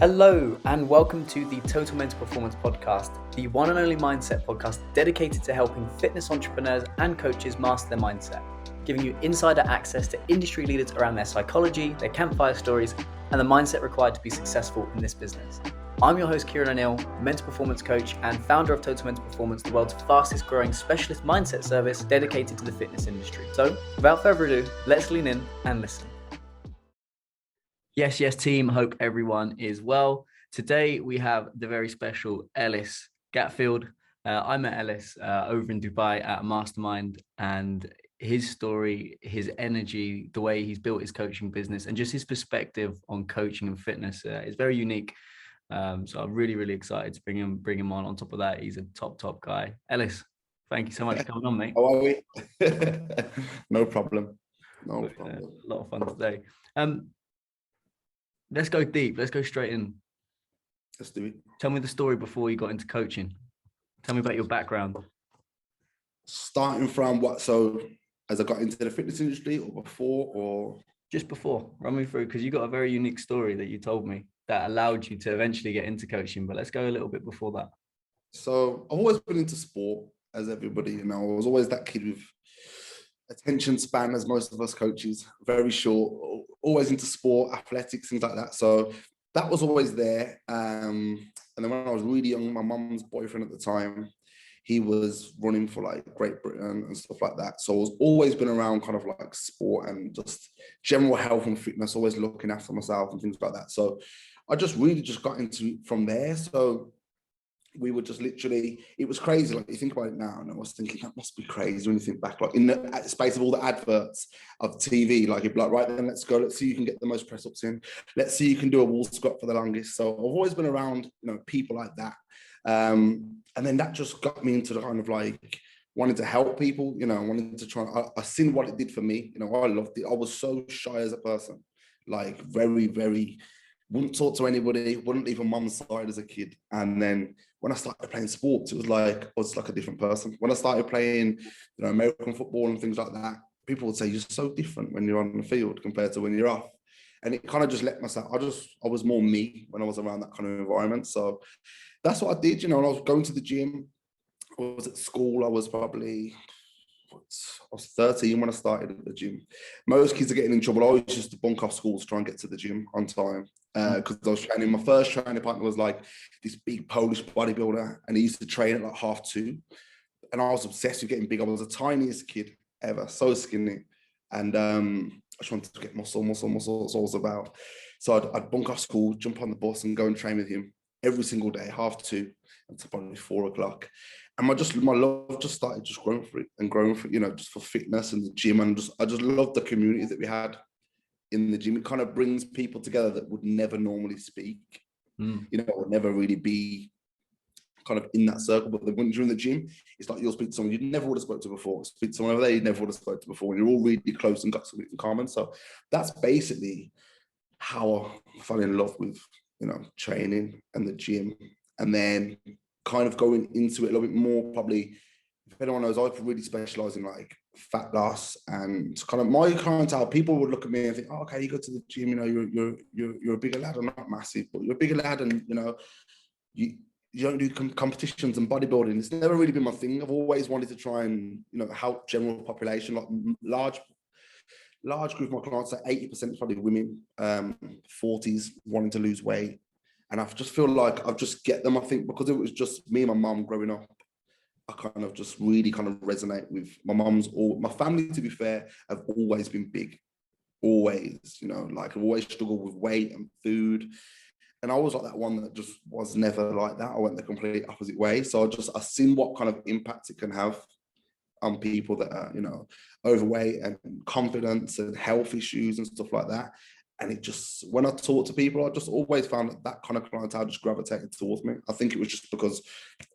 Hello, and welcome to the Total Mental Performance Podcast, the one and only mindset podcast dedicated to helping fitness entrepreneurs and coaches master their mindset, giving you insider access to industry leaders around their psychology, their campfire stories, and the mindset required to be successful in this business. I'm your host, Kieran O'Neill, mental performance coach and founder of Total Mental Performance, the world's fastest growing specialist mindset service dedicated to the fitness industry. So, without further ado, let's lean in and listen. Yes, team. Hope everyone is well. Today we have the very special Ellis Gatfield. I met Ellis over in Dubai at a mastermind, and his story, his energy, the way he's built his coaching business, and just his perspective on coaching and fitness is very unique. So I'm really excited to bring him on. On top of that, he's a top guy. Ellis, thank you so much for coming on, mate. How are we? No problem. A lot of fun today. Let's go deep. Let's go straight in. Let's do it. Tell me the story before you got into coaching. Tell me about your background. Starting from what? So as I got into the fitness industry or before or? Just before. Run me through, because you got a very unique story that you told me that allowed you to eventually get into coaching. But let's go a little bit before that. So I've always been into sport, as everybody, I was always that kid with attention span, as most of us coaches, very short, always into sport, athletics, things like that. So that was always there. And then when I was really young, my mum's boyfriend at the time, he was running for like Great Britain and stuff like that. So I was always been around kind of like sport and just general health and fitness, always looking after myself and things like that. So I just really just got into from there. So we were just literally, it was crazy. Like you think about it now, and I was thinking that must be crazy when you think back, like in the space of all the adverts of TV, like you'd be like, right then, let's go, let's see you can get the most press ups in, let's see you can do a wall squat for the longest. So I've always been around, people like that. And then that just got me into the kind of like wanting to help people, wanting to try. I seen what it did for me. I loved it. I was so shy as a person, like very wouldn't talk to anybody, wouldn't leave a mum's side as a kid. And then when I started playing sports, it was like I was like a different person. When I started playing, American football and things like that, people would say you're so different when you're on the field compared to when you're off. And it kind of just let myself, I was more me when I was around that kind of environment. So that's what I did, and I was going to the gym. I was at school, I was 13 when I started at the gym. Most kids are getting in trouble. I always used to bunk off school to try and get to the gym on time because I was training. My first training partner was like this big Polish bodybuilder, and he used to train at like 2:30. And I was obsessed with getting big. I was the tiniest kid ever, so skinny. And I just wanted to get muscle. That's all it was about. So I'd bunk off school, jump on the bus and go and train with him every single day, 2:30 until probably 4:00. And my love just started just growing for it, just for fitness and the gym. And I just loved the community that we had in the gym. It kind of brings people together that would never normally speak, would never really be kind of in that circle. But when you're in the gym, it's like you'll speak to someone you never would have spoken to before, speak to someone over there you never would have spoken to before, and you're all really close and got something in common. So that's basically how I fell in love with, training and the gym. And then kind of going into it a little bit more, probably, if anyone knows, I really specialize in like fat loss and kind of my clientele. People would look at me and think, oh, okay, you go to the gym, you're a bigger lad. I'm not massive, but you're a bigger lad, and you don't do competitions and bodybuilding. It's never really been my thing. I've always wanted to try and help general population, like large group of my clients, like 80% probably women, 40s wanting to lose weight. And I just feel like I've just get them, I think, because it was just me and my mum growing up. I kind of just really kind of resonate with my my family, to be fair, have always been big. Always, like I've always struggled with weight and food. And I was like that one that just was never like that. I went the complete opposite way. So I've seen what kind of impact it can have on people that are, overweight and confidence and health issues and stuff like that. And it just, when I talk to people, I just always found that kind of clientele just gravitated towards me. I think it was just because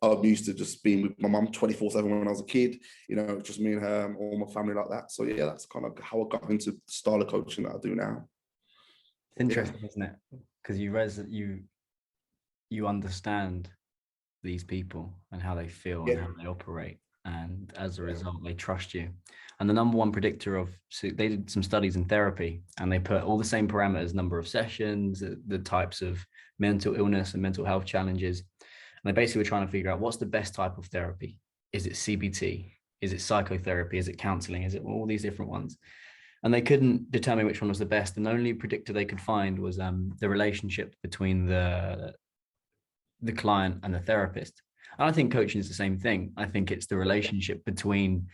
I'm used to just being with my mum 24/7 when I was a kid, just me and her, all my family like that. So yeah, that's kind of how I got into the style of coaching that I do now. It's interesting, isn't it? Because you understand these people and how they feel and how they operate. and as a result, they trust you. And the number one predictor of, so they did some studies in therapy, and they put all the same parameters, number of sessions, the types of mental illness and mental health challenges. And they basically were trying to figure out what's the best type of therapy. Is it CBT? Is it psychotherapy? Is it counseling? Is it all these different ones? And they couldn't determine which one was the best. And the only predictor they could find was the relationship between the client and the therapist. And I think coaching is the same thing. I think it's the relationship between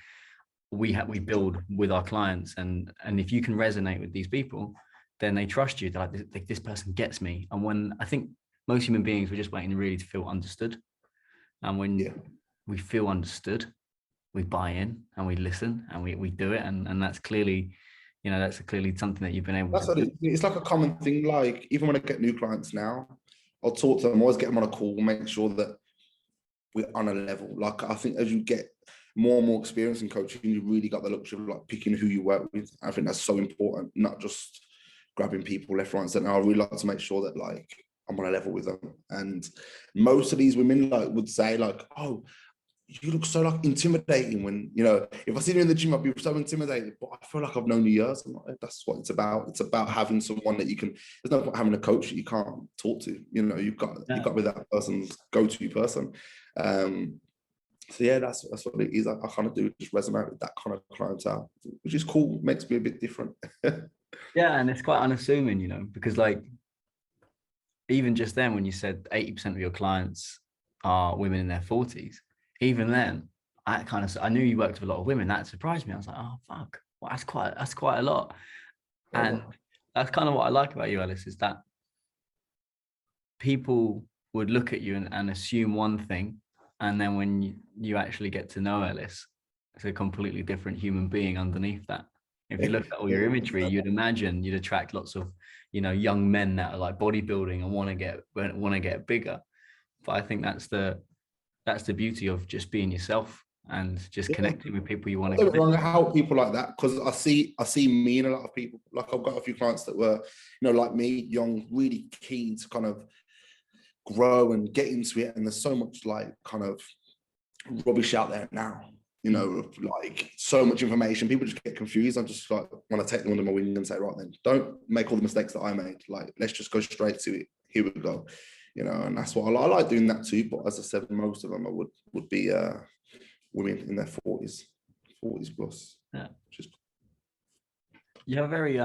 we build with our clients, and if you can resonate with these people, then they trust you. They're like, this person gets me. And when I think most human beings, we're just waiting really to feel understood. And when we feel understood, we buy in and we listen and we do it. And that's clearly, that's clearly something that you've been able to do. It's like a common thing. Like, even when I get new clients now, I'll talk to them, always get them on a call, make sure that we're on a level. Like, I think as you get more and more experience in coaching, you really got the luxury of like picking who you work with. I think that's so important, not just grabbing people left, right, and center. I really like to make sure that like I'm on a level with them. And most of these women like would say like, oh, you look so like intimidating when, if I see you in the gym, I'd be so intimidated, but I feel like I've known you years. And like, that's what it's about. It's about having someone that you can, there's no point having a coach that you can't talk to, you've got to be that person's go-to person. So yeah, that's what it is. I kind of do just resonate with that kind of clientele, which is cool, makes me a bit different. Yeah, and it's quite unassuming, because like, even just then when you said 80% of your clients are women in their 40s, even then, I knew you worked with a lot of women. That surprised me. I was like, oh fuck, well, that's quite a lot. And that's kind of what I like about you, Ellis, is that people would look at you and assume one thing, and then when you actually get to know Ellis, it's a completely different human being underneath that. If you look at all your imagery, you'd imagine you'd attract lots of, young men that are like bodybuilding and want to get bigger. But I think that's the beauty of just being yourself and just connecting with people you want to connect. I help people like that because I see me in a lot of people. Like, I've got a few clients that were, like me, young, really keen to kind of grow and get into it. And there's so much like kind of rubbish out there now, like so much information. People just get confused. I'm just like, want to take them under my wing and say, right then, don't make all the mistakes that I made. Like, let's just go straight to it. Here we go. And that's what I like doing that too. But as I said, most of them would be women in their 40s plus. Yeah. You have a very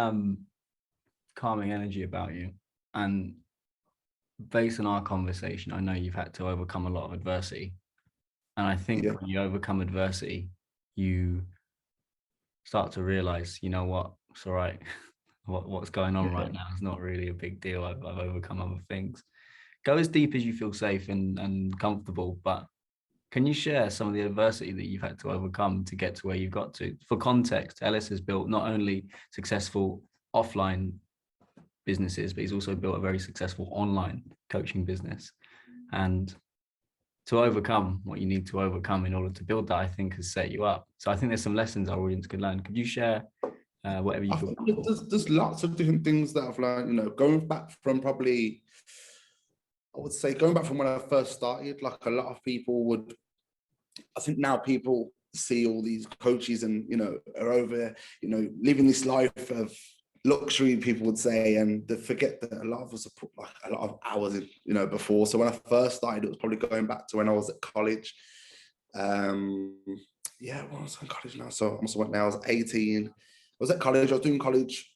calming energy about you. And based on our conversation, I know you've had to overcome a lot of adversity. And I think when you overcome adversity, you start to realize, you know what, it's all right. What's going on right now is not really a big deal. I've overcome other things. Go as deep as you feel safe and comfortable, but can you share some of the adversity that you've had to overcome to get to where you've got to? For context, Ellis has built not only successful offline businesses, but he's also built a very successful online coaching business. And to overcome what you need to overcome in order to build that, I think has set you up. So I think there's some lessons our audience could learn. Could you share whatever you feel? There's lots of different things that I've learned, going back from probably, I would say, going back from when I first started, like a lot of people would, I think now people see all these coaches and, are over, living this life of luxury, people would say, and they forget that a lot of us have put like a lot of hours in, before. So when I first started, it was probably going back to when I was at college. When I was in college now, so I must have went now, I was 18. I was at college, I was doing college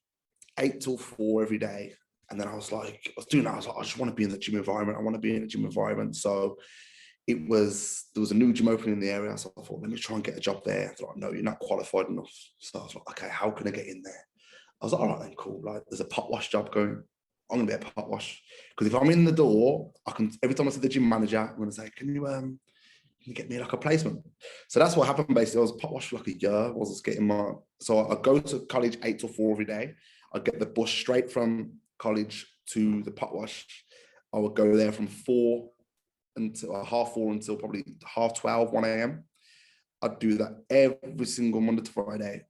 8 till 4 every day. And then I was like, I just want to be in the gym environment. I want to be in a gym environment. So there was a new gym opening in the area. So I thought, let me try and get a job there. I thought, no, you're not qualified enough. So I was like, okay, how can I get in there? I was like, all right then, cool. Like, there's a pot wash job going. I'm gonna be a pot wash. Because if I'm in the door, I can, every time I see the gym manager, I'm gonna say, can you get me like a placement? So that's what happened basically. I was a pot wash for like a year. I was just getting so I go to college 8 till 4 every day. I get the bus straight from college to the pot wash. I would go there from 4 until 4:30 until probably 12:30, 1 a.m. I'd do that every single Monday to Friday.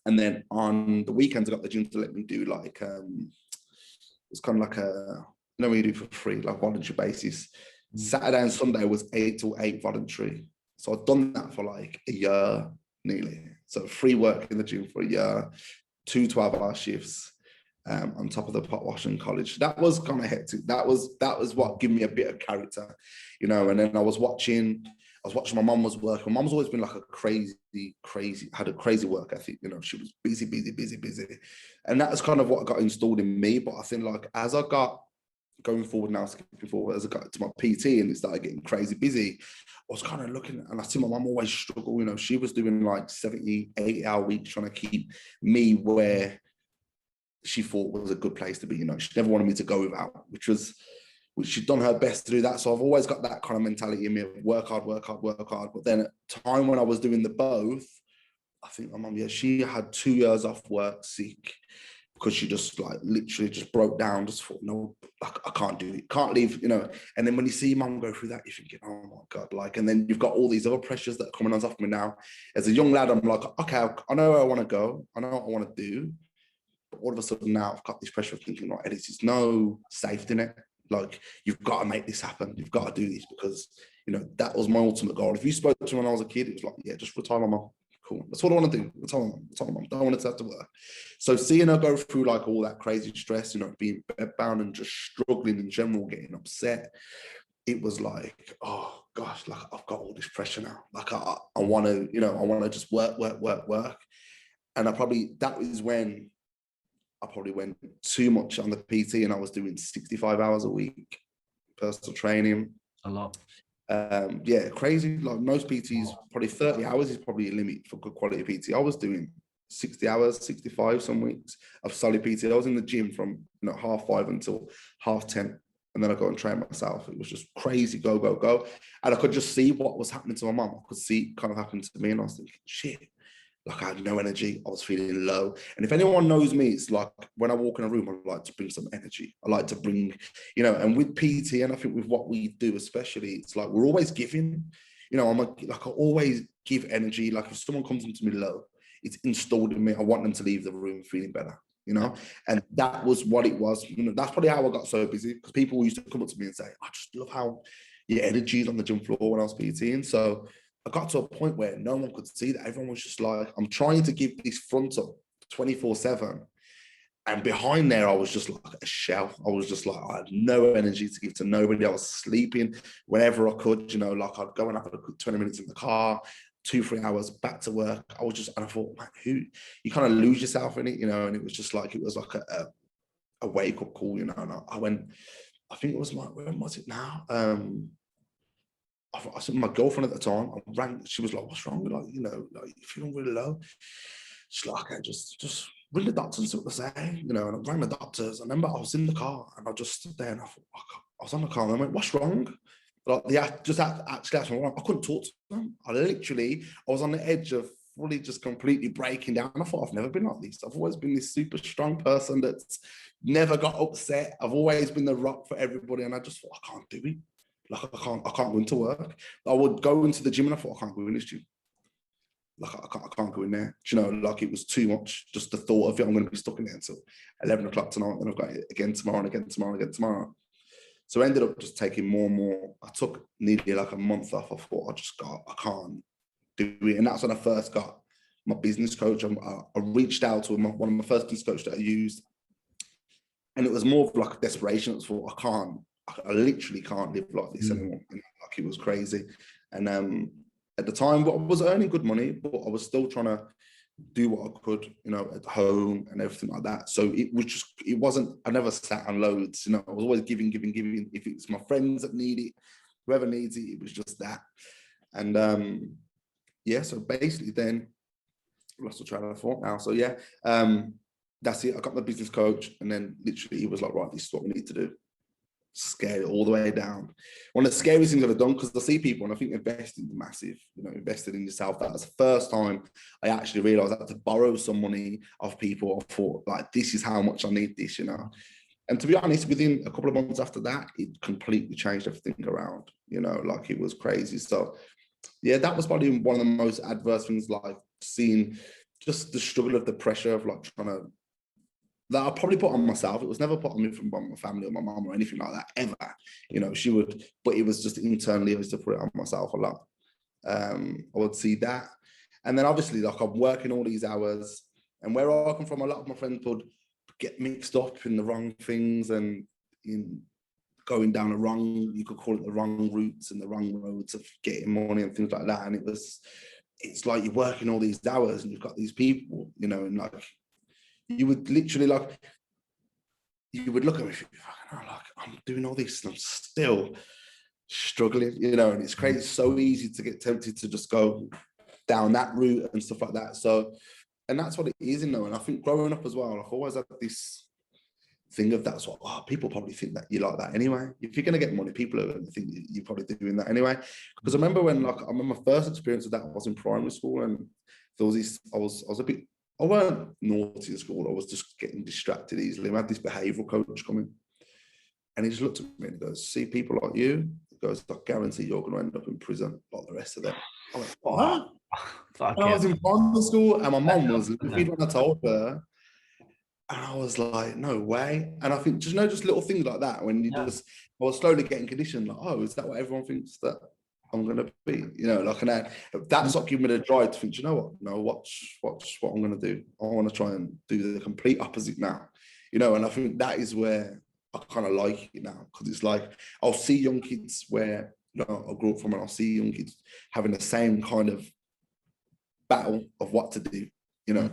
And then on the weekends, I got the gym to let me do like, it's kind of like we do for free, like voluntary basis. Saturday and Sunday was 8 till 8 voluntary. So I'd done that for like a year nearly. So free work in the gym for a year, 2 12-hour shifts, on top of the pot washing college. That was kind of hectic. That was what gave me a bit of character, you know. And then I was watching my mum was working. My mum's always been like a crazy, had a crazy work ethic. You know, she was busy. And that was kind of what got installed in me. But I think like as I got going forward now, skipping forward, as I got to my PT and it started getting crazy busy, I was kind of looking and I see my mum always struggle. You know, she was doing like 70, 80-hour weeks trying to keep me where she thought was a good place to be. You know, she never wanted me to go without, which she'd done her best to do that. So I've always got that kind of mentality in me of work hard. But then at time when I was doing the both, I think my mum, yeah, she had 2 years off work sick because she just like literally just broke down, just thought, no, I can't do it, can't leave, you know. And then when you see mum go through that, you're thinking, oh my God, like, and then you've got all these other pressures that are coming on top of me now. As a young lad, I'm like, okay, I know where I want to go, I know what I want to do. But all of a sudden now I've got this pressure of thinking, right, Ellis, there's no safety net. Like, you've got to make this happen. You've got to do this because, you know, that was my ultimate goal. If you spoke to me when I was a kid, it was like, yeah, just retire my mum. Cool. That's what I want to do. Retire my mum. Don't want it to have to work. So seeing her go through like all that crazy stress, you know, being bedbound and just struggling in general, getting upset, it was like, oh gosh, like I've got all this pressure now. Like I want to, you know, I want to just work. And that was when I probably went too much on the PT and I was doing 65 hours a week, personal training. A lot. Yeah, crazy. Like most PTs, probably 30 hours is probably a limit for good quality PT. I was doing 60 hours, 65 some weeks of solid PT. I was in the gym from 5:30 until 10:30. And then I go and train myself. It was just crazy, go. And I could just see what was happening to my mum. I could see it kind of happen to me. And I was thinking, shit. Like I had no energy. I was feeling low. And if anyone knows me, it's like when I walk in a room, I like to bring some energy. I like to bring, and with PT, and I think with what we do, especially, it's like we're always giving. I always give energy. Like if someone comes into me low, it's installed in me. I want them to leave the room feeling better. And that was what it was. That's probably how I got so busy, because people used to come up to me and say, I just love how your energy is on the gym floor when I was PTing. So I got to a point where no one could see that. Everyone was just like, I'm trying to give this front up 24/7. And behind there, I was just like a shell. I was just like, I had no energy to give to nobody. I was sleeping whenever I could, like I'd go and have a quick 20 minutes in the car, 2-3 hours back to work. And I thought, man, you kind of lose yourself in it, and it was just like, it was like a wake up call, and I went, I think it was when was it now? I said, my girlfriend at the time, I rang, she was like, what's wrong? Like, like, you feeling really low? She's like, okay, just ring the doctors and see what they say, and I rang the doctors. I remember I was in the car and I just stood there and I thought, I was on the car and I went, what's wrong? Like, they just actually asked me, I couldn't talk to them. I was on the edge of fully just completely breaking down. I thought, I've never been like this. I've always been this super strong person that's never got upset. I've always been the rock for everybody. And I just thought, I can't do it. Like, I can't go into work. I would go into the gym and I thought, I can't go in this gym. Like, I can't go in there. Like, it was too much. Just the thought of it, I'm going to be stuck in there until 11 o'clock tonight. And I've got it again tomorrow and again tomorrow and again tomorrow. So I ended up just taking more and more. I took nearly like a month off. I thought, I can't do it. And that's when I first got my business coach. I reached out to one of my first business coaches that I used. And it was more of like a desperation. I thought, I literally can't live like this anymore. Like, it was crazy. And at the time, I was earning good money, but I was still trying to do what I could, at home and everything like that. So I never sat on loads, I was always giving. If it's my friends that need it, whoever needs it, it was just that. And so basically then I lost the train of thought now. So that's it. I got my business coach, and then literally he was like, right, this is what we need to do. Scale it all the way down. One of the scariest things I've done, because I see people and I think investing is massive, invested in yourself. That was the first time I actually realized I had to borrow some money of people. I thought, like, this is how much I need this, And to be honest, within a couple of months after that, it completely changed everything around, like, it was crazy. So that was probably one of the most adverse things, like seeing just the struggle of the pressure of like trying to, that I probably put on myself. It was never put on me from my family or my mom or anything like that, ever. She would, but it was just internally, I used to put it on myself a lot. I would see that. And then obviously, like, I'm working all these hours, and where I come from, a lot of my friends would get mixed up in the wrong things and in going down the wrong, you could call it the wrong routes and the wrong roads of getting money and things like that. And it's like you're working all these hours and you've got these people, you know, and like you would literally like, you would look at me, like, I'm doing all this and I'm still struggling, you know, and it's crazy. It's so easy to get tempted to just go down that route and stuff like that. So, and that's what it is, you know. And I think growing up as well, I've always had this thing of that sort of, oh, people probably think that you like that anyway. If you're going to get money, people are going to think you're probably doing that anyway. Because I remember when, like, I remember my first experience of that was in primary school, and there was this, I was a bit, I weren't naughty in school, I was just getting distracted easily. I had this behavioural coach coming, and he just looked at me and he goes, see people like you, he goes, I guarantee you're going to end up in prison like the rest of them. I went, what? And I was in primary school, and my mum was livid when I told her. And I was like, no way. And I think, just, you know, just little things like that, when you just, I was slowly getting conditioned, like, oh, is that what everyone thinks that I'm going to be? You know, like, and that's what gave me the drive to think, you know what? No, watch what I'm going to do. I want to try and do the complete opposite now. You know, and I think that is where I kind of like it now, because it's like, I'll see young kids where, you know, I grew up from, and I'll see young kids having the same kind of battle of what to do, you know.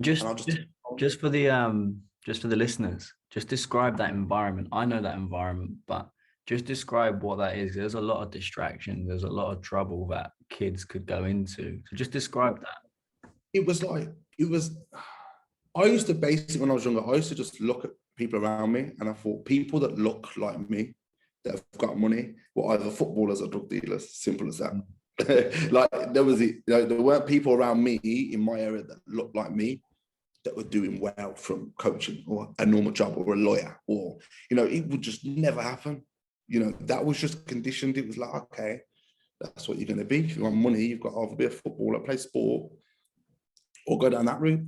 Just for the listeners, just describe that environment. I know that environment, but just describe what that is. There's a lot of distraction. There's a lot of trouble that kids could go into. So just describe that. It was like, I used to basically, when I was younger, I used to just look at people around me, and I thought people that look like me, that have got money, were either footballers or drug dealers. Simple as that. Like, there weren't people around me in my area that looked like me that were doing well from coaching or a normal job or a lawyer, or, you know, it would just never happen. You know, that was just conditioned. It was like, okay, that's what you're going to be. If you want money, you've got to either be a footballer, play sport, or go down that route.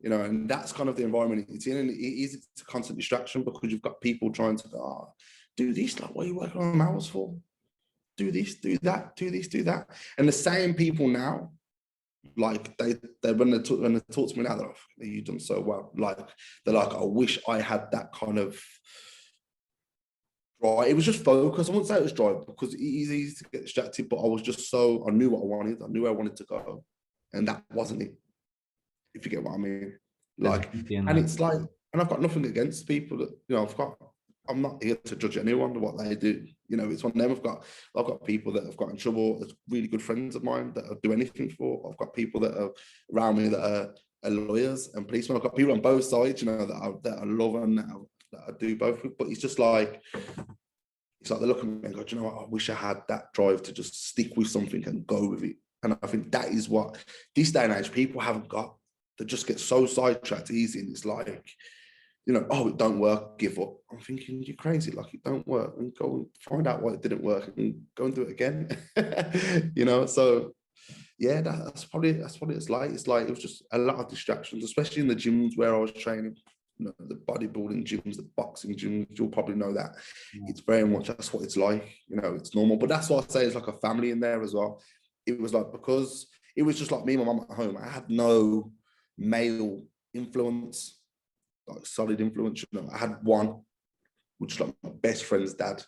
You know, and that's kind of the environment it's in. And it's a constant distraction, because you've got people trying to go, do this, like, what are you working on hours for? Do this, do that, do this, do that. And the same people now, like, they when they talk to me now, they're like, you've done so well. Like, they're like, I wish I had that kind of drive. It was just focus. I wouldn't say it was drive, because it is easy to get distracted, but I was just so, I knew what I wanted. I knew where I wanted to go, and that wasn't it, if you get what I mean. Like, and it's like, and I've got nothing against people that, you know, I'm not here to judge anyone what they do. You know, it's one of them. I've got people that have got in trouble, that's really good friends of mine that I'll do anything for. I've got people that are around me that are lawyers and policemen. I've got people on both sides, you know, that I love and that I do both with. But it's just like, it's like they look at me and go, do you know what? I wish I had that drive to just stick with something and go with it. And I think that is what this day and age people haven't got. They just get so sidetracked easy, and it's like, you know, oh, it don't work, give up. I'm thinking, you're crazy. Like, it don't work, and go and find out why it didn't work and go and do it again. You know, so yeah, that's probably it's like. It's like, it was just a lot of distractions, especially in the gyms where I was training. You know, the bodybuilding gyms, the boxing gyms, you'll probably know that. It's very much, that's what it's like. You know, it's normal. But that's what I say, it's like a family in there as well. It was like, because it was just like me and my mum at home. I had no male influence, like solid influence. You know, I had one, which is like my best friend's dad.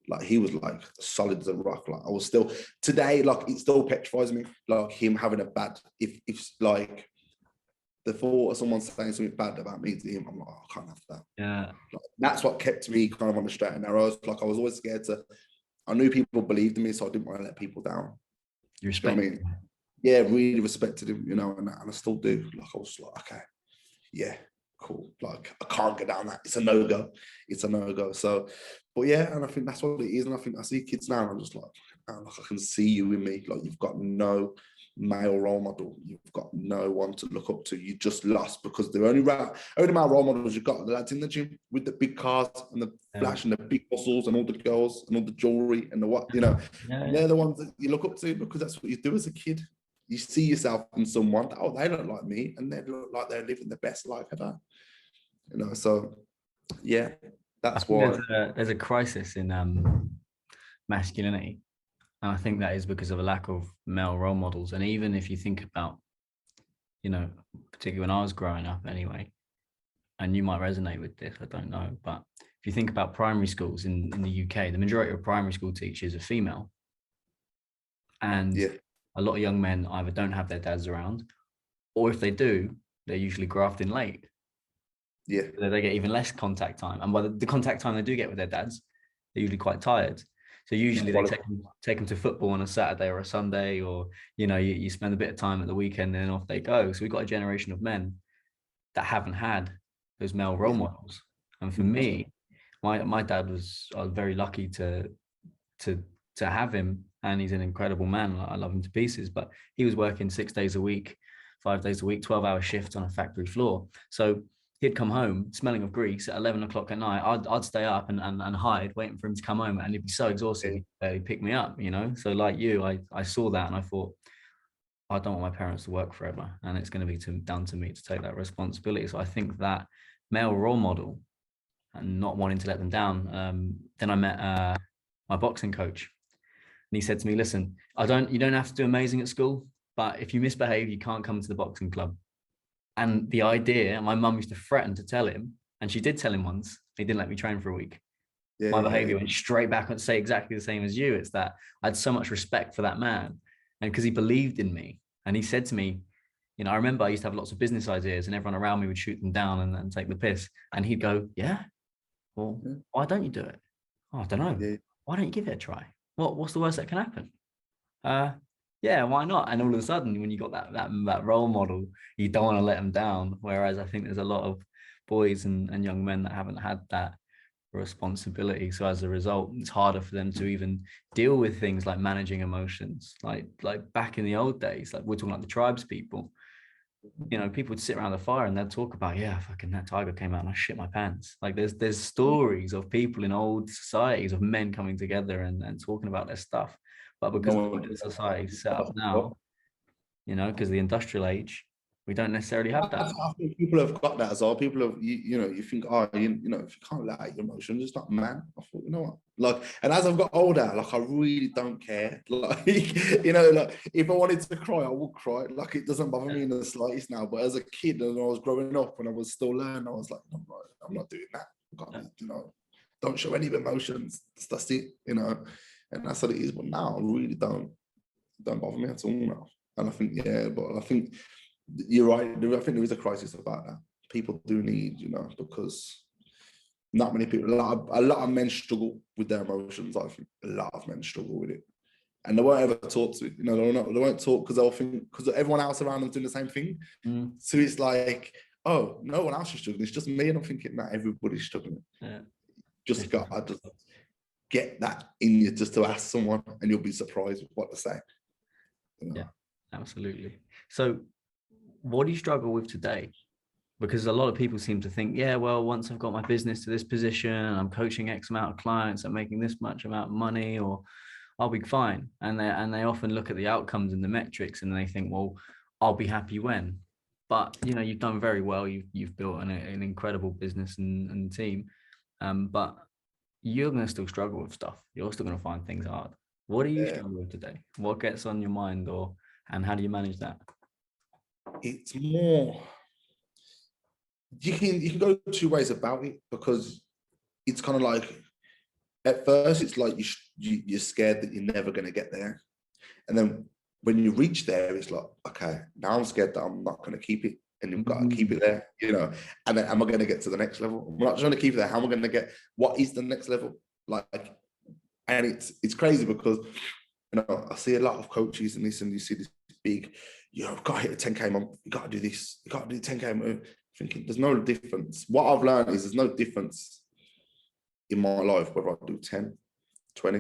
Like, he was like solid as a rock. Like, I was still today, like, it still petrifies me, like, him having a bad, if like the thought of someone saying something bad about me to him, I'm like, oh, I can't have that. Yeah, like, that's what kept me kind of on the straight and narrows. Like, I was always scared to, I knew people believed in me, so I didn't want to let people down. you respect. You know what I mean? Yeah, really respected him, you know, and I still do. Like, I was like, okay, yeah, cool. Like, I can't get down that. It's a no-go. It's a no-go. So, but yeah, and I think that's what it is. And I think I see kids now, and I'm just like, oh, like, I can see you in me. Like, you've got no male role model. You've got no one to look up to. You just lost, because the only male role models you've got are the lads in the gym with the big cars and the flash and the big muscles and all the girls and all the jewelry and the what, you know. They're the ones that you look up to, because that's what you do as a kid. You see yourself in someone, oh, they look like me, and they look like they're living the best life ever. You know, so yeah, that's why there's a crisis in masculinity. And I think that is because of a lack of male role models. And even if you think about, particularly when I was growing up anyway, and you might resonate with this, I don't know, but if you think about primary schools in the UK, the majority of primary school teachers are female. And a lot of young men either don't have their dads around, or if they do, they're usually grafting late. Yeah. So they get even less contact time. And by the contact time they do get with their dads, they're usually quite tired. So usually they take them to football on a Saturday or a Sunday, or, you spend a bit of time at the weekend and then off they go. So we've got a generation of men that haven't had those male role models. And for me, my dad I was very lucky to have him, and he's an incredible man. I love him to pieces, but he was working 6 days a week, 5 days a week, 12-hour shifts on a factory floor. So he'd come home smelling of grease at 11 o'clock at night. I'd stay up and hide, waiting for him to come home, and he'd be so exhausted, he'd pick me up, So like you, I saw that and I thought, I don't want my parents to work forever, and it's going to be down to me to take that responsibility. So I think that male role model and not wanting to let them down. Then I met my boxing coach, and he said to me, listen, you don't have to do amazing at school, but if you misbehave, you can't come to the boxing club. And the idea, my mum used to threaten to tell him, and she did tell him once, he didn't let me train for a week. My behavior went straight back and say exactly the same as you. It's that I had so much respect for that man, and because he believed in me. And he said to me, I remember I used to have lots of business ideas and everyone around me would shoot them down and take the piss. And he'd go, yeah, well, why don't you do it? Oh, I don't know. Yeah. Why don't you give it a try? What's the worst that can happen? Yeah, why not? And all of a sudden, when you got that role model, you don't want to let them down. Whereas I think there's a lot of boys and young men that haven't had that responsibility. So as a result, it's harder for them to even deal with things like managing emotions. Like back in the old days, like we're talking like the tribes people, people would sit around the fire and they'd talk about, fucking that tiger came out and I shit my pants. Like there's stories of people in old societies of men coming together and talking about their stuff. But because the society is set up now, because of the industrial age, we don't necessarily have that. I think people have got that as well. People have, you think, if you can't let out your emotions, it's not man. I thought, you know what? And as I've got older, I really don't care. If I wanted to cry, I would cry. It doesn't bother me in the slightest now. But as a kid, and I was growing up, when I was still learning, I was like, no, I'm not doing that. Don't show any emotions. That's it, and that's what it is. But now, I really don't bother me at all now. And I think, but I think you're right. I think there is a crisis about that. People do need, because not many people, a lot of men struggle with their emotions. I think a lot of men struggle with it. And they won't ever talk to it. They won't talk because they'll think, because everyone else around them doing the same thing. So it's like, oh, no one else is struggling. It's just me. And I'm thinking, not everybody's struggling. Yeah. Just get that in you just to ask someone, and you'll be surprised with what they say. Yeah, absolutely. So what do you struggle with today? Because a lot of people seem to think, once I've got my business to this position, I'm coaching X amount of clients, I'm making this much amount of money, or I'll be fine. And they often look at the outcomes and the metrics and they think, well, I'll be happy when. But, you've done very well. You've built an incredible business and team. But you're going to still struggle with stuff. You're still going to find things hard. What do you struggle with today? What gets on your mind, and how do you manage that? It's more, you can go two ways about it, because it's kind of like, at first it's like you're scared that you're never going to get there, and then when you reach there, it's like, okay, now I'm scared that I'm not going to keep it, and you've got to keep it there, and then am I going to get to the next level? I'm not trying to keep it there. How am I going to get, what is the next level? And it's crazy because I see a lot of coaches and you see this big, I've got to hit a 10K month, you got to do this, you got to do 10K month. Thinking there's no difference. What I've learned is there's no difference in my life whether I do 10, 20,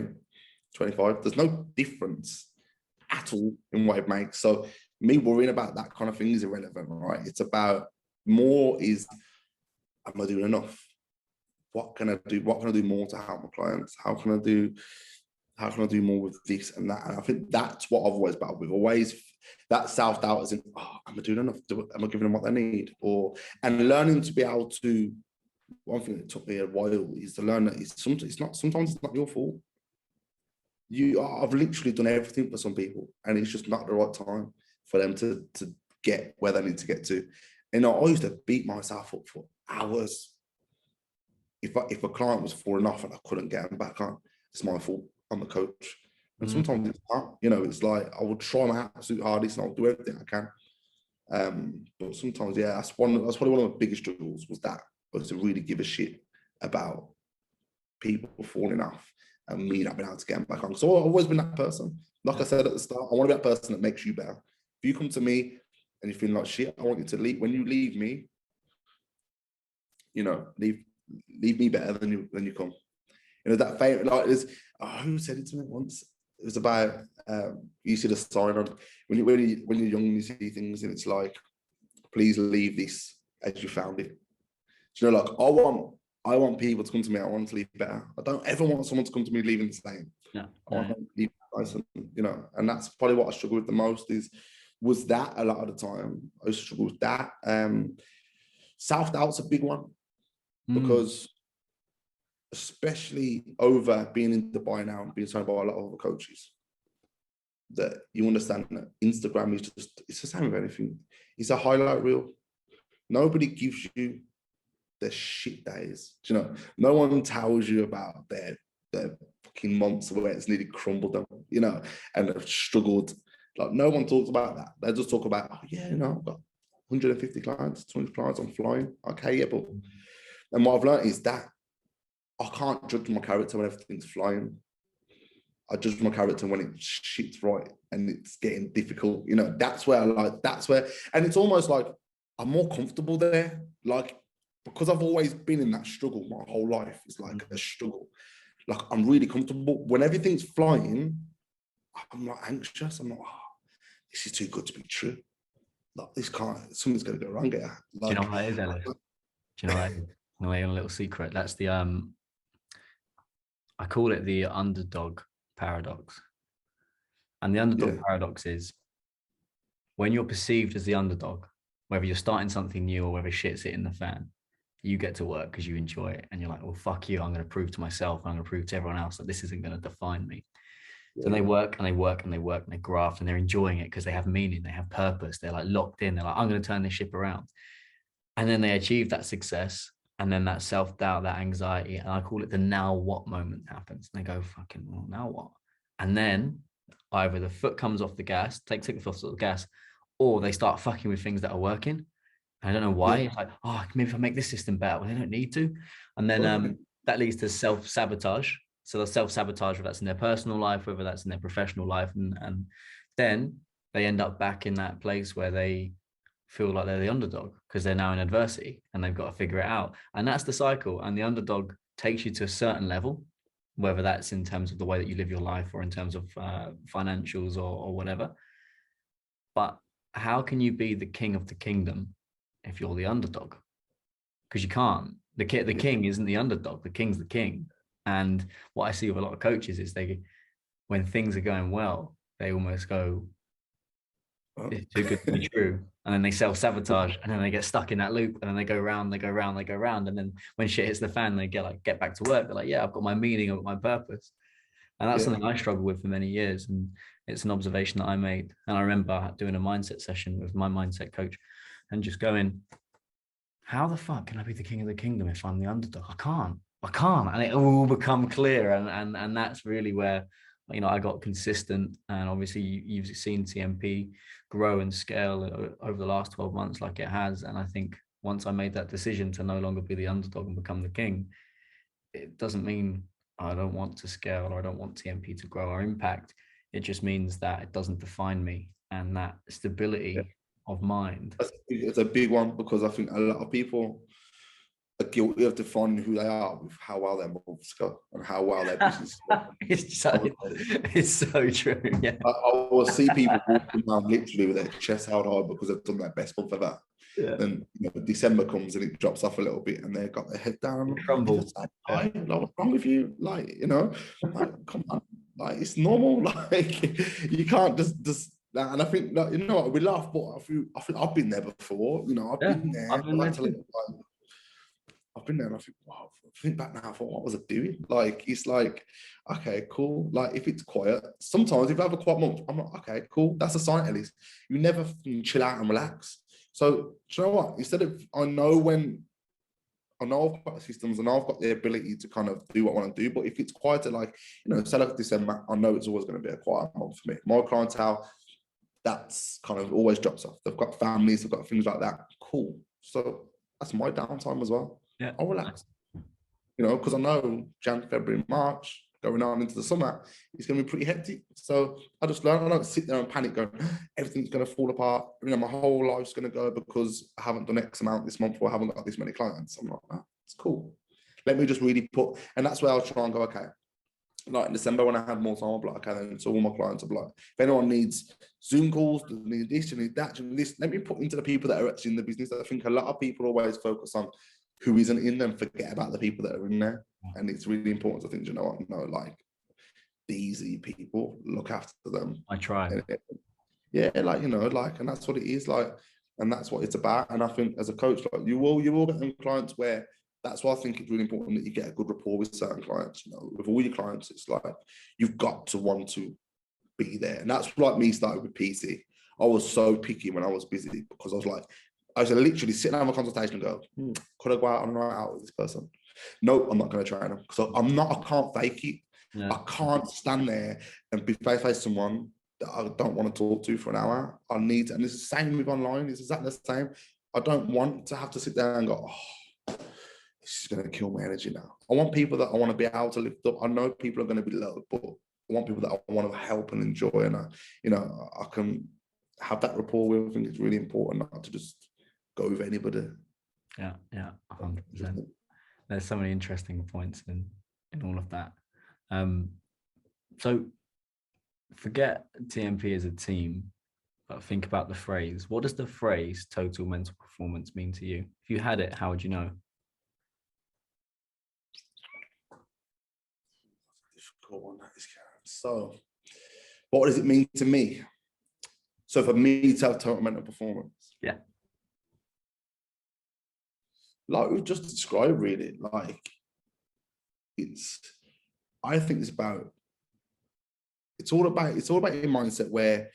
25. There's no difference at all in what it makes. So me worrying about that kind of thing is irrelevant, right? It's about more is, am I doing enough? What can I do? What can I do more to help my clients? How can I do more with this and that? And I think that's what I've always battled with. Always that self-doubt is in, am I doing enough? Am I giving them what they need? And learning to be able to, one thing that took me a while is to learn that sometimes it's not your fault. I've literally done everything for some people, and it's just not the right time for them to get where they need to get to. And I used to beat myself up for hours. If a client was falling off and I couldn't get them back on, it's my fault. I'm the coach. And sometimes it's not, it's like I would try my absolute hardest and I'll do everything I can. But sometimes, that's probably one of my biggest struggles was to really give a shit about people falling off and me not being able to get them back on. So I've always been that person. Like I said at the start, I want to be that person that makes you better. If you come to me and you feel like shit, I want you to leave. When you leave me, leave me better than you come. That favorite, like, who said it to me once? It was about you see the sign on when you're young, you see things and it's like, please leave this as you found it. Like I want people to come to me. I want them to leave better. I don't ever want someone to come to me leaving the same. I want them to leave nice, and that's probably what I struggle with the most. Was that a lot of the time I struggle with that. Self-doubt's a big one because, especially over being in Dubai now and being surrounded by a lot of other coaches, that you understand that Instagram is it's the same with anything. It's a highlight reel. Nobody gives you the shit days. No one tells you about their fucking months where it's nearly crumbled them, and have struggled. Like, no one talks about that. They just talk about, I've got 150 clients, 200 clients, I'm flying. Okay, but and what I've learned is that I can't judge my character when everything's flying. I judge my character when it's shit's right and it's getting difficult. That's where and it's almost like I'm more comfortable there. Like, because I've always been in that struggle my whole life. It's like a struggle. Like, I'm really comfortable. When everything's flying, I'm not anxious. I'm not, this is too good to be true. Like, something's going to go wrong here. Like, do you know what that is, Ellis? Do you know what that is? I'll let you on a little secret. That's the, I call it the Underdog Paradox. And the Underdog Paradox is when you're perceived as the underdog, whether you're starting something new or whether shit's hitting the fan, you get to work because you enjoy it. And you're like, well, fuck you. I'm going to prove to myself. I'm going to prove to everyone else that this isn't going to define me. So they work and they work and they work and they graft and they're enjoying it because they have meaning. They have purpose. They're like locked in. They're like, I'm going to turn this ship around. And then they achieve that success. And then that self-doubt, that anxiety, and I call it the now what moment happens. And they go, fucking, well, now what? And then either the foot comes off the gas, take the foot off the gas, or they start fucking with things that are working. I don't know why. It's like, maybe if I make this system better, well, they don't need to. And then that leads to self-sabotage. So they'll self-sabotage, whether that's in their personal life, whether that's in their professional life. And then they end up back in that place where they feel like they're the underdog because they're now in adversity and they've got to figure it out. And that's the cycle. And the underdog takes you to a certain level, whether that's in terms of the way that you live your life or in terms of financials or whatever. But how can you be the king of the kingdom if you're the underdog? Because you can't. The king isn't the underdog. The king's the king. And what I see with a lot of coaches is when things are going well, they almost go, it's too good to be true. And then they self-sabotage and then they get stuck in that loop and then they go round. And then when shit hits the fan, they get back to work. They're like, I've got my meaning, I've got my purpose. And that's something I struggled with for many years. And it's an observation that I made. And I remember doing a mindset session with my mindset coach and just going, how the fuck can I be the king of the kingdom if I'm the underdog? I can't. And it all become clear. And that's really where, I got consistent. And obviously you've seen TMP grow and scale over the last 12 months like it has. And I think once I made that decision to no longer be the underdog and become the king, it doesn't mean I don't want to scale or I don't want TMP to grow or impact. It just means that it doesn't define me, and that stability of mind. It's a big one because I think a lot of people are guilty of defining who they are with how well their moves go and how well their business go. It's so true. Yeah. I will see people walking around literally with their chest held high because they've done their best month ever. Yeah. Then December comes and it drops off a little bit and they've got their head down. Crumble. Like, what's wrong with you? Like, come on. Like, it's normal. Like, you can't just and I think, we laugh, but I think I've been there before. I've been there. I've been there and I think, wow, think back now, I thought, what was I doing? Like, it's like, Okay, cool. Like if it's quiet, sometimes if I have a quiet month, I'm like, okay, cool. That's a sign, Ellis. You never chill out and relax. So do you know what? Instead of I know I've got the systems and I've got the ability to kind of do what I want to do. But if it's quieter, like, say like December, I know it's always going to be a quiet month for me. My clientele, that's kind of always drops off. They've got families, they've got things like that. Cool. So that's my downtime as well. Yeah. I'll relax, because I know Jan, February, March, going on into the summer, it's going to be pretty hectic. So I just learn. I don't sit there and panic going, everything's going to fall apart. My whole life's going to go because I haven't done X amount this month or I haven't got this many clients. I'm like, it's cool. Let me just really and that's where I'll try and go, okay. Like in December when I had more time, I'll be like, okay, then so all my clients are like, if anyone needs Zoom calls, you need this, you need that, you need this, let me put into the people that are actually in the business. I think a lot of people always focus on who isn't in them, forget about the people that are in there. And it's really important to think, like these people, look after them. I try. Yeah, and that's what it is, like, and that's what it's about. And I think as a coach, like you will get them clients where that's why I think it's really important that you get a good rapport with certain clients. With all your clients, it's like you've got to want to be there. And that's like me starting with PC. I was so picky when I was busy because I was like, I was literally sitting down have a consultation and go, could I go out on a night out with this person? No, I'm not going to train them. So I can't fake it. Yeah. I can't stand there and be face-to-face someone that I don't want to talk to for an hour. And it's the same with online. It's exactly the same. I don't want to have to sit there and go, this is going to kill my energy now. I want people that I want to be able to lift up. I know people are going to be low, but I want people that I want to help and enjoy. And I can have that rapport with. I think it's really important not to just go with anybody. Yeah, 100%. There's so many interesting points in all of that. So forget TMP as a team, but think about the phrase. What does the phrase total mental performance mean to you? If you had it, how would you know? Difficult one, that is, Karen. So what does it mean to me? So for me to have total mental performance. Yeah. Like we've just described, really, like I think it's all about your mindset, where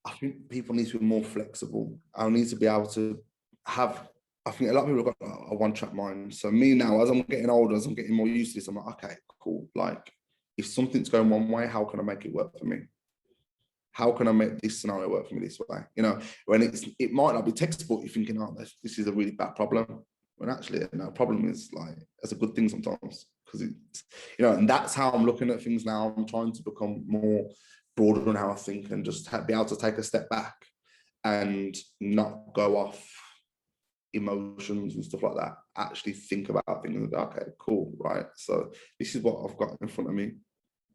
I think people need to be more flexible. I need to be able to have, I think a lot of people have got a one-track mind. So me now, as I'm getting older, as I'm getting more used to this, I'm like, okay, cool. Like if something's going one way, how can I make it work for me? How can I make this scenario work for me this way? When it might not be textbook, you're thinking, oh, this is a really bad problem. When actually, problem is like, that's a good thing sometimes, because it's, and that's how I'm looking at things now. I'm trying to become more broader on how I think and just be able to take a step back and not go off emotions and stuff like that. Actually think about things and go, okay, cool, right? So this is what I've got in front of me,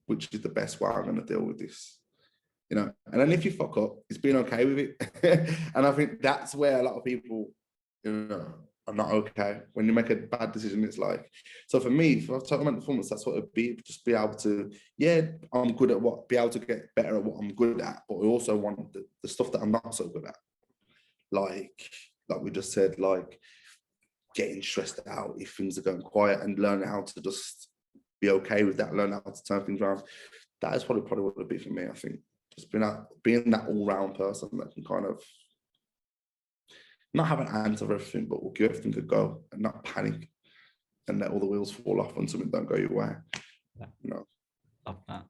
which is the best way I'm going to deal with this. And then if you fuck up, it's being okay with it. And I think that's where a lot of people, are not okay. When you make a bad decision, it's like, so for me, for total mental performance, that's what it'd be. Just be able to, I'm good at be able to get better at what I'm good at, but we also want the stuff that I'm not so good at. Like we just said, like getting stressed out if things are going quiet and learning how to just be okay with that, learn how to turn things around. That is probably what it would be for me, I think. Just being that all-round person that can kind of not have an answer for everything, but will give everything a go and not panic and let all the wheels fall off when something don't go your way. Love that.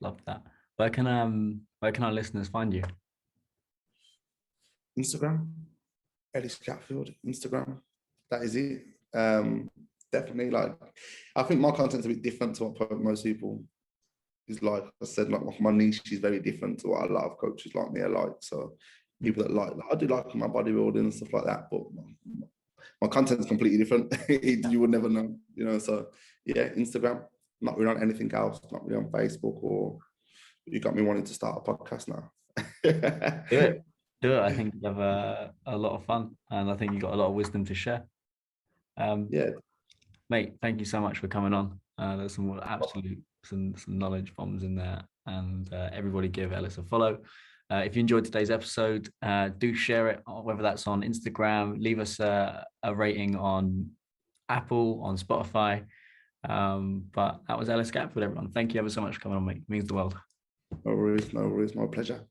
Love that. Where can our listeners find you? Instagram, Ellis Gatfield, Instagram. That is it. Definitely, like, I think my content's a bit different to what most people is like. I said, like my niche is very different to what a lot of coaches like me are like. So people that I do like my bodybuilding and stuff like that, but my content is completely different. You would never know, So yeah, Instagram. Not really on anything else. Not really on Facebook. Or you got me wanting to start a podcast now. Do it. I think you have a lot of fun, and I think you got a lot of wisdom to share. Mate, thank you so much for coming on. There's some absolute some knowledge bombs in there, and everybody give Ellis a follow. If you enjoyed today's episode, do share it, whether that's on Instagram. Leave us a rating on Apple, on Spotify. But that was Ellis Gatfield, everyone. Thank you ever so much for coming on, mate. It means the world. No worries, my pleasure.